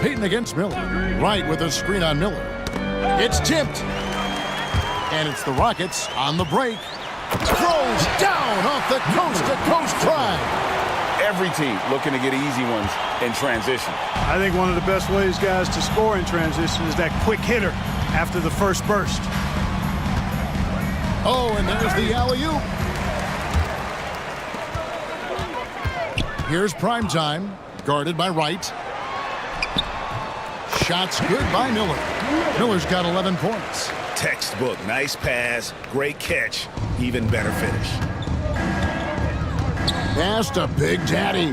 Speaker 1: Payton against Miller. Wright with a screen on Miller. It's tipped. And it's the Rockets on the break. Throws down off the coast-to-coast try.
Speaker 2: Every team looking to get easy ones in transition.
Speaker 3: I think one of the best ways, guys, to score in transition is that quick hitter after the first burst.
Speaker 1: Oh, and there's the alley-oop. Here's Primetime, guarded by Wright. Shots good by Miller. Miller's got 11 points.
Speaker 5: Textbook, nice pass, great catch, even better finish.
Speaker 1: Pass to Big Daddy.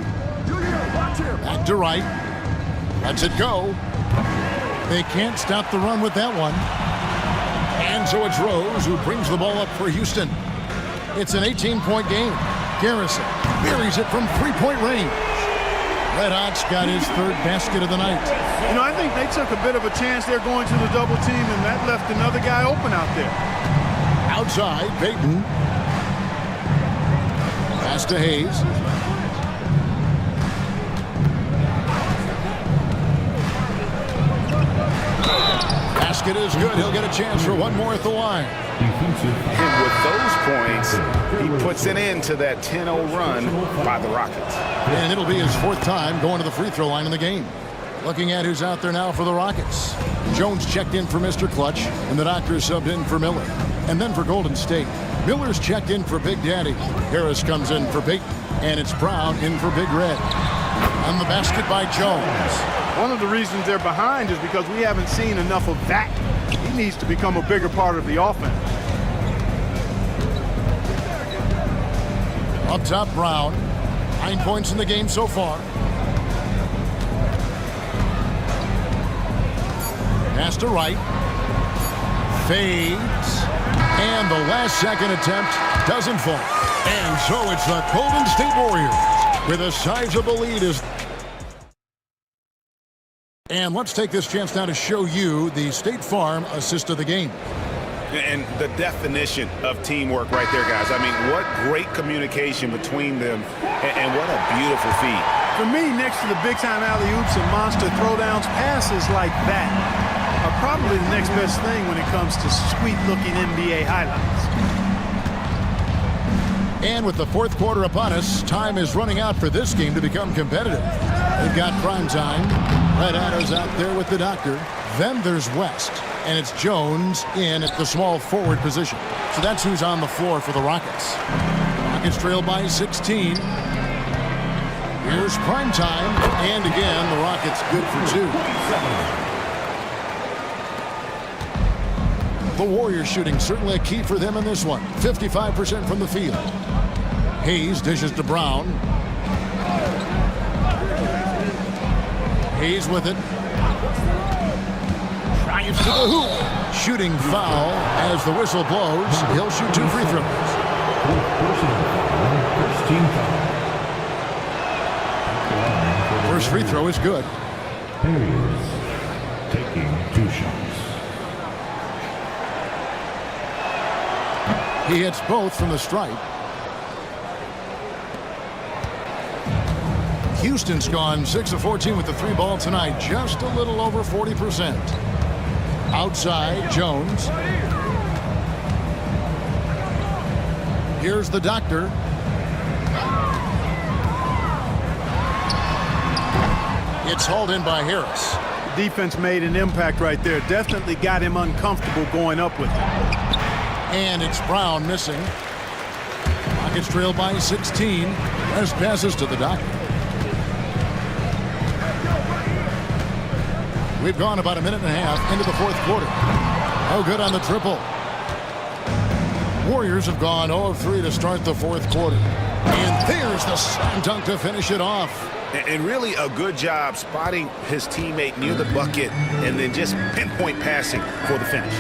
Speaker 1: Back to Wright. Lets it go. They can't stop the run with that one. And so it's Rose who brings the ball up for Houston. It's an 18-point game. Garrison buries it from three-point range. Red Hot's got his third basket of the night.
Speaker 3: You know, I think they took a bit of a chance there going to the double team, and that left another guy open out there.
Speaker 1: Outside, Payton. Pass to Hayes. Basket is good. He'll get a chance for one more at the line.
Speaker 5: And with those points, he puts an end to that 10-0 run by the Rockets.
Speaker 1: And it'll be his fourth time going to the free throw line in the game. Looking at who's out there now for the Rockets. Jones checked in for Mr. Clutch, and the Doctor subbed in for Miller. And then for Golden State, Miller's checked in for Big Daddy. Harris comes in for Payton, and it's Brown in for Big Red. On the basket by Jones.
Speaker 3: One of the reasons they're behind is because we haven't seen enough of that. He needs to become a bigger part of the offense.
Speaker 1: Up top, Brown. 9 points in the game so far. Pass to Wright. Fades. And the last second attempt doesn't fall. And so it's the Golden State Warriors with a sizable lead. And let's take this chance now to show you the State Farm assist of the game.
Speaker 5: And the definition of teamwork right there, guys. I mean, what great communication between them, and what a beautiful feed.
Speaker 3: For me, next to the big-time alley-oops and monster throwdowns, passes like that are probably the next best thing when it comes to sweet-looking NBA highlights.
Speaker 1: And with the fourth quarter upon us, time is running out for this game to become competitive. They've got prime time. Red Adder's out there with the Doctor. Then there's West, and it's Jones in at the small forward position. So that's who's on the floor for the Rockets. Rockets trail by 16. Here's prime time, and again, the Rockets good for two. The Warriors shooting certainly a key for them in this one. 55% from the field. Hayes dishes to Brown. Hayes with it. Drives to the hoop. Shooting foul as the whistle blows. He'll shoot two free throws. First free throw is good.
Speaker 4: Hayes taking 2 shots.
Speaker 1: He hits both from the stripe. Houston's gone 6 of 14 with the 3 ball tonight. Just a little over 40%. Outside, Jones. Here's the Doctor. It's hauled in by Harris.
Speaker 3: The defense made an impact right there. Definitely got him uncomfortable going up with it.
Speaker 1: And it's Brown missing. Rockets trail by 16 as passes to the Doctor. We've gone about a minute and a half into the fourth quarter. Oh, good on the triple. Warriors have gone 0 of 3 to start the fourth quarter. And there's the slam dunk to finish it off.
Speaker 5: And really a good job spotting his teammate near the bucket and then just pinpoint passing for the finish.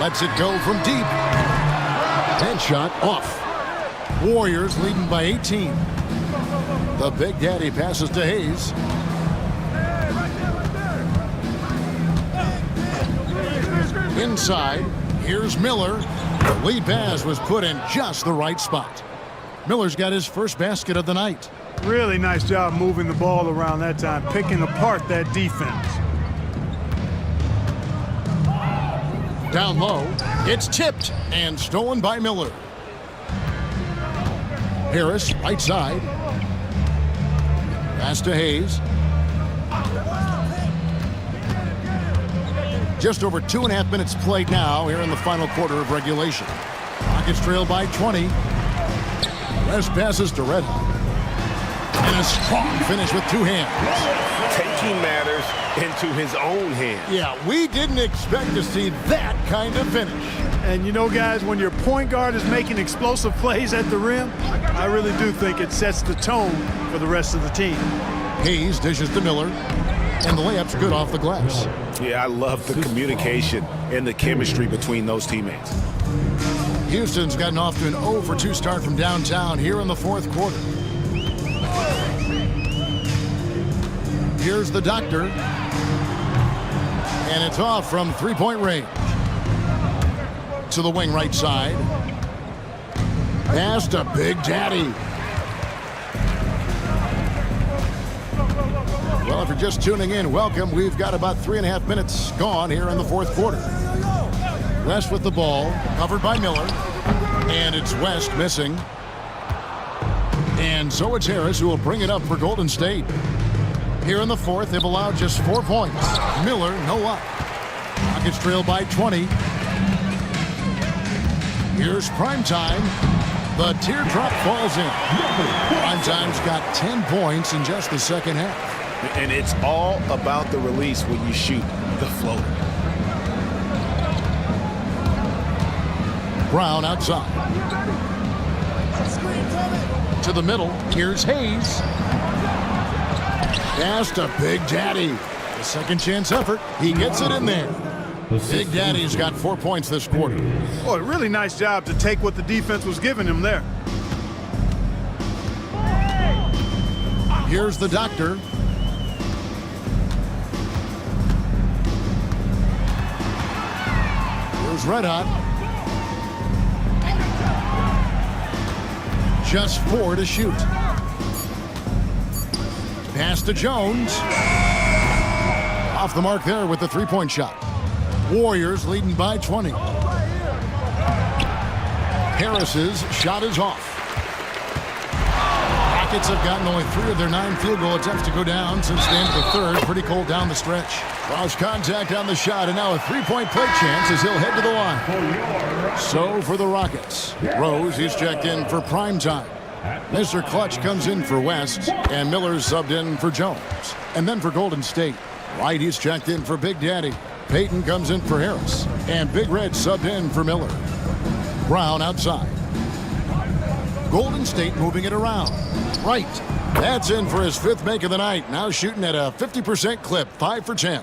Speaker 1: Lets it go from deep. Headshot off. Warriors leading by 18. The Big Daddy passes to Hayes. Inside, here's Miller. The lead pass was put in just the right spot. Miller's got his first basket of the night.
Speaker 3: Really nice job moving the ball around that time, picking apart that defense.
Speaker 1: Down low, it's tipped and stolen by Miller. Harris, right side. Pass to Hayes. Just over 2.5 minutes played now here in the final quarter of regulation. Rockets trail by 20. West passes to Red Hot. And a strong finish with 2 hands.
Speaker 5: Taking matters into his own hands.
Speaker 1: Yeah, we didn't expect to see that kind of finish.
Speaker 3: And you know, guys, when your point guard is making explosive plays at the rim, I really do think it sets the tone for the rest of the team.
Speaker 1: Hayes dishes to Miller. and the layup's good off the glass.
Speaker 5: Yeah, I love the communication and the chemistry between those teammates.
Speaker 1: Houston's gotten off to an 0 for 2 start from downtown here in the fourth quarter. Here's the doctor. And it's off from three-point range. To the wing right side. Pass to Big Daddy. Well, if you're just tuning in, welcome. We've got about 3.5 minutes gone here in the fourth quarter. West with the ball, covered by Miller. And it's West missing. And so it's Harris who will bring it up for Golden State. Here in the fourth, they've allowed just 4 points. Miller, no up. Rockets trail by 20. Here's Primetime. The teardrop falls in. Primetime's got 10 points in just the second half.
Speaker 5: And it's all about the release when you shoot the floater.
Speaker 1: Brown outside. To the middle. Here's Hayes. Pass to Big Daddy. The second chance effort. He gets it in there. Big Daddy's got 4 points this quarter.
Speaker 3: Oh, a really nice job to take what the defense was giving him there.
Speaker 1: Here's the doctor. Here's Red Hot. Just 4 to shoot. Pass to Jones. Off the mark there with the three-point shot. Warriors leading by 20. Harris's shot is off. Rockets have gotten only 3 of their 9 field goal attempts to go down since the end of the third. Pretty cold down the stretch. Cross contact on the shot, and now a three-point play chance as he'll head to the line. So for the Rockets, Rose, he's checked in for Primetime. Mr. Clutch comes in for West, and Miller's subbed in for Jones. And then for Golden State, Wright, he's checked in for Big Daddy. Payton comes in for Harris, and Big Red subbed in for Miller. Brown outside. Golden State moving it around. Wright, that's in for his 5th make of the night. Now shooting at a 50% clip, 5 for 10.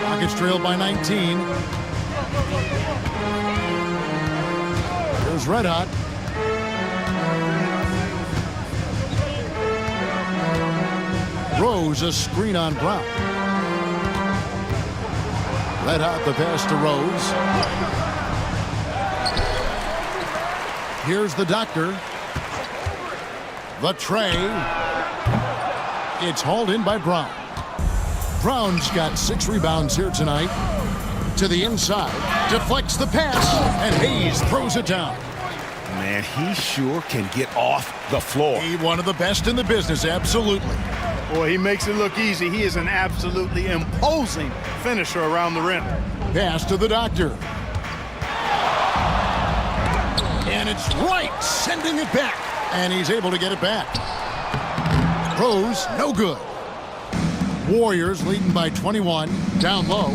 Speaker 1: Rockets trailed by 19. Here's Red Hot. Rose, a screen on Brown. Red Hot, the pass to Rose. Here's the doctor. The tray. It's hauled in by Brown. Brown's got 6 rebounds here tonight. To the inside. Deflects the pass. And Hayes throws it down.
Speaker 5: Man, he sure can get off the floor.
Speaker 1: He's one of the best in the business, absolutely.
Speaker 3: Boy, he makes it look easy. He is an absolutely imposing finisher around the rim.
Speaker 1: Pass to the doctor. And it's Wright sending it back. And he's able to get it back. Rose, no good. Warriors leading by 21. Down low.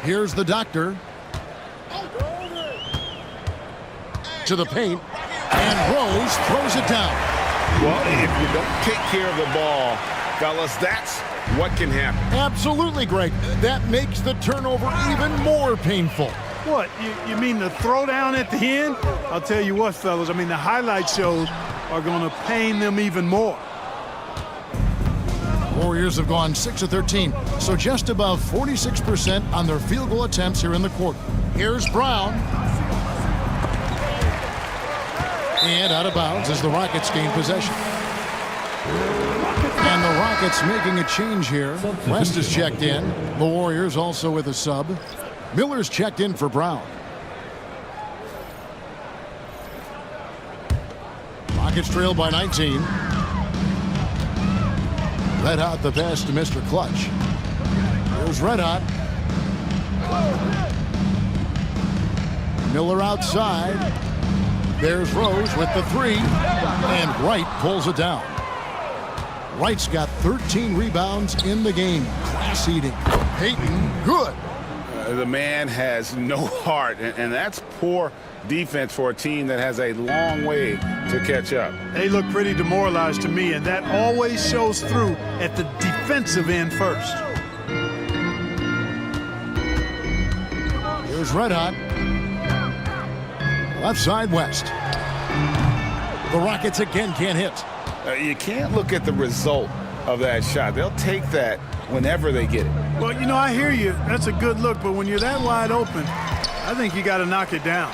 Speaker 1: Here's the doctor. To the paint. And Rose throws it down.
Speaker 5: Well, if you don't take care of the ball, fellas, that's what can happen.
Speaker 1: Absolutely, Greg. That makes the turnover even more painful.
Speaker 3: What, you mean the throwdown at the end? I'll tell you what, fellas, I mean, the highlight shows are going to pain them even more.
Speaker 1: Warriors have gone 6 of 13, so just above 46% on their field goal attempts here in the quarter. Here's Brown. And out of bounds as the Rockets gain possession. And the Rockets making a change here. West is checked in. The Warriors also with a sub. Miller's checked in for Brown. Rockets trail by 19. Red Hot the pass to Mr. Clutch. Here's Red Hot. Miller outside. There's Rose with the 3. And Wright pulls it down. Wright's got 13 rebounds in the game. Class eating. Payton, good.
Speaker 5: The man has no heart, and that's poor defense for a team that has a long way to catch up.
Speaker 3: They look pretty demoralized to me, and that always shows through at the defensive end first.
Speaker 1: Here's Red Hot. Left side west. The Rockets again can't hit.
Speaker 5: You can't look at the result of that shot. They'll take that whenever they get it.
Speaker 3: Well, you know, I hear you. That's a good look, but when you're that wide open, I think you got to knock it down.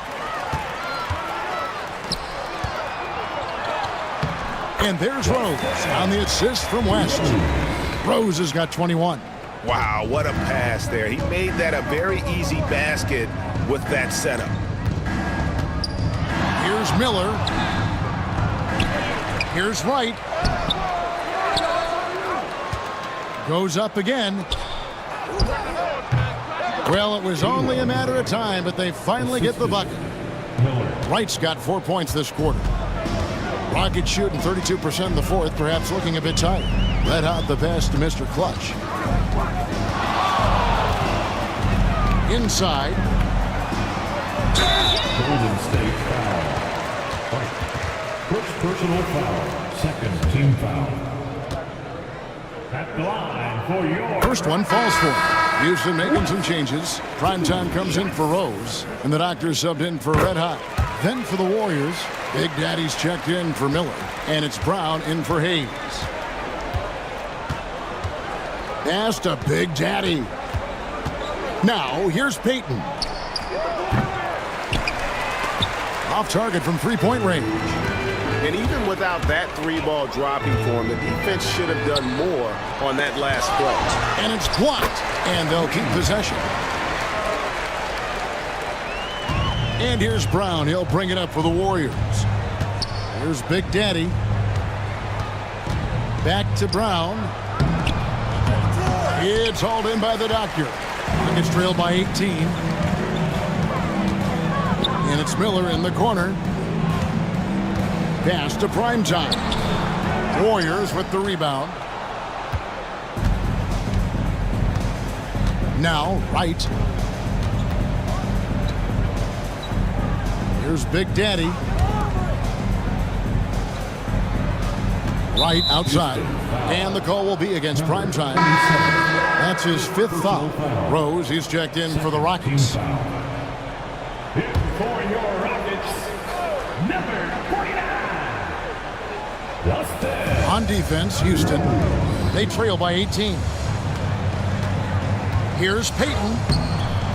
Speaker 1: And there's Rose on the assist from West. Rose has got 21.
Speaker 5: Wow, what a pass there. He made that a very easy basket with that setup.
Speaker 1: Here's Miller. Here's Wright. Goes up again. Well, it was only a matter of time, but they finally get the bucket. Wright's got 4 points this quarter. Rockets shooting 32% in the fourth, perhaps looking a bit tired. Red Hot the pass to Mr. Clutch. Inside.
Speaker 4: Golden State foul. White. First personal foul. Second team foul. At the line for your
Speaker 1: First one falls for him. Houston making some changes. Primetime comes in for Rose, and the Doctors subbed in for Red Hot. Then for the Warriors, Big Daddy's checked in for Miller, and it's Brown in for Hayes. Pass to Big Daddy. Now, here's Payton. Off target from three-point range.
Speaker 5: And even without that three-ball dropping for him, the defense should have done more on that last play.
Speaker 1: And it's blocked, and they'll keep possession. And here's Brown. He'll bring it up for the Warriors. Here's Big Daddy. Back to Brown. It's hauled in by the Doctor. It's trailed by 18. And it's Miller in the corner. Pass to Primetime. Warriors with the rebound. Now, Wright. Here's Big Daddy. Wright outside. And the call will be against Primetime. That's his fifth foul. Rose, he's checked in for the Rockets.
Speaker 4: for your Rockets, number 49. Dustin.
Speaker 1: On defense, Houston. They trail by 18. Here's Payton.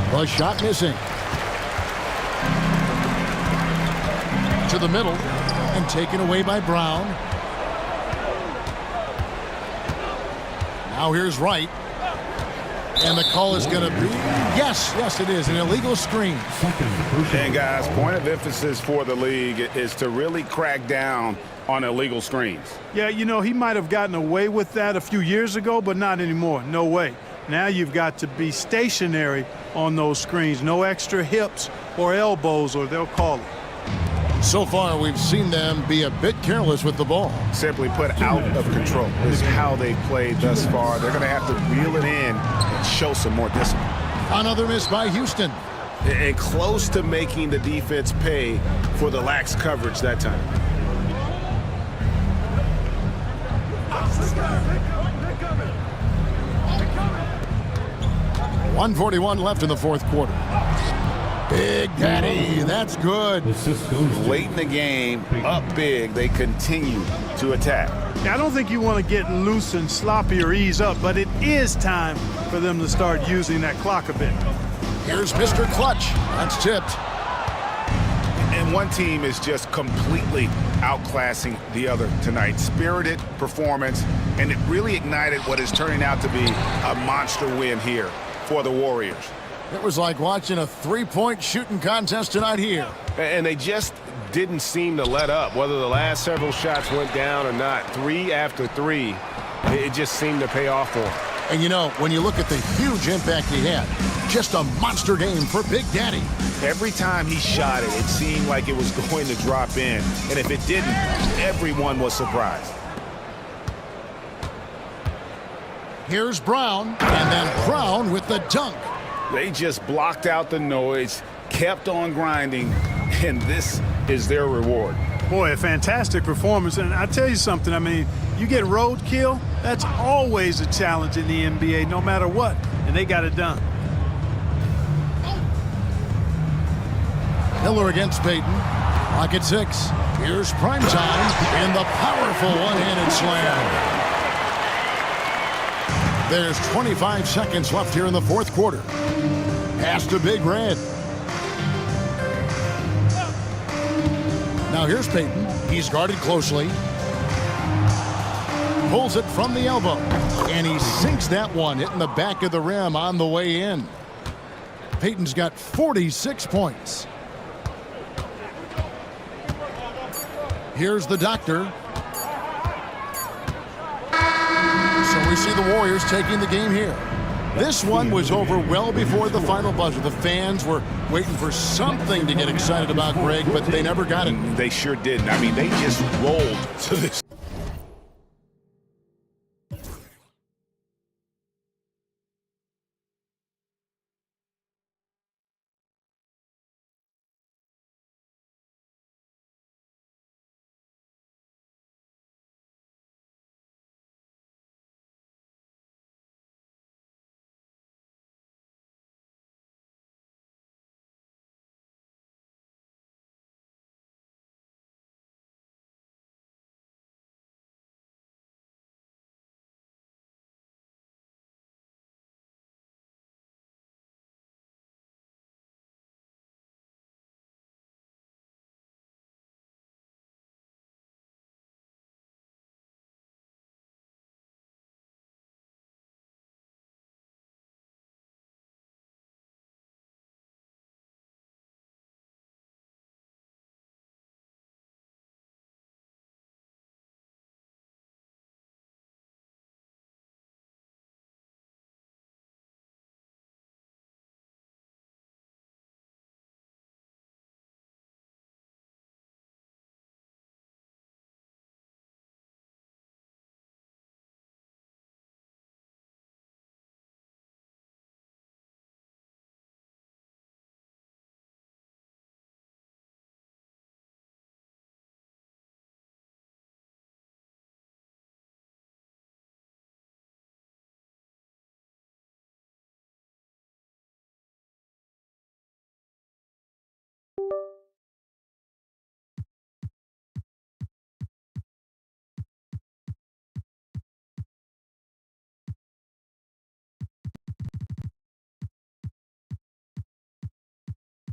Speaker 1: The shot missing. To the middle and taken away by Brown. Now here's Wright. And the call is going to be, yes, it is, an illegal screen.
Speaker 5: And guys, point of emphasis for the league is to really crack down on illegal screens.
Speaker 3: Yeah, you know, he might have gotten away with that a few years ago, but not anymore. No way. Now you've got to be stationary on those screens. No extra hips or elbows, or they'll call it.
Speaker 1: So far, we've seen them be a bit careless with the ball.
Speaker 5: Simply put, out of control is how they played thus far. They're going to have to reel it in and show some more discipline.
Speaker 1: Another miss by Houston.
Speaker 5: And close to making the defense pay for the lax coverage that time.
Speaker 1: .141 left in the fourth quarter. Big Daddy, that's good.
Speaker 5: Late in the game, up big, they continue to attack.
Speaker 3: I don't think you want to get loose and sloppy or ease up, but it is time for them to start using that clock a bit.
Speaker 1: Here's Mr. Clutch. That's tipped.
Speaker 5: And one team is just completely outclassing the other tonight. Spirited performance, and it really ignited what is turning out to be a monster win here for the Warriors.
Speaker 1: It was like watching a three-point shooting contest tonight here.
Speaker 5: And they just didn't seem to let up, whether the last several shots went down or not. 3 after 3, it just seemed to pay off for them.
Speaker 1: And you know, when you look at the huge impact he had, just a monster game for Big Daddy.
Speaker 5: Every time he shot it, it seemed like it was going to drop in. And if it didn't, everyone was surprised.
Speaker 1: Here's Brown, and then Brown with the dunk.
Speaker 5: They just blocked out the noise, kept on grinding, and this is their reward.
Speaker 3: Boy, a fantastic performance. And I tell you something, I mean, you get roadkill, that's always a challenge in the NBA, no matter what. And they got it done.
Speaker 1: Miller against Payton. Clock at 6. Here's prime time in the powerful one-handed slam. There's 25 seconds left here in the fourth quarter. Pass to Big Red. Now here's Payton. He's guarded closely. Pulls it from the elbow. And he sinks that one, hitting the back of the rim on the way in. Payton's got 46 points. Here's the doctor. So we see the Warriors taking the game here. This one was over well before the final buzzer. The fans were waiting for something to get excited about, Greg, but they never got it.
Speaker 5: They sure didn't. I mean, they just rolled to this.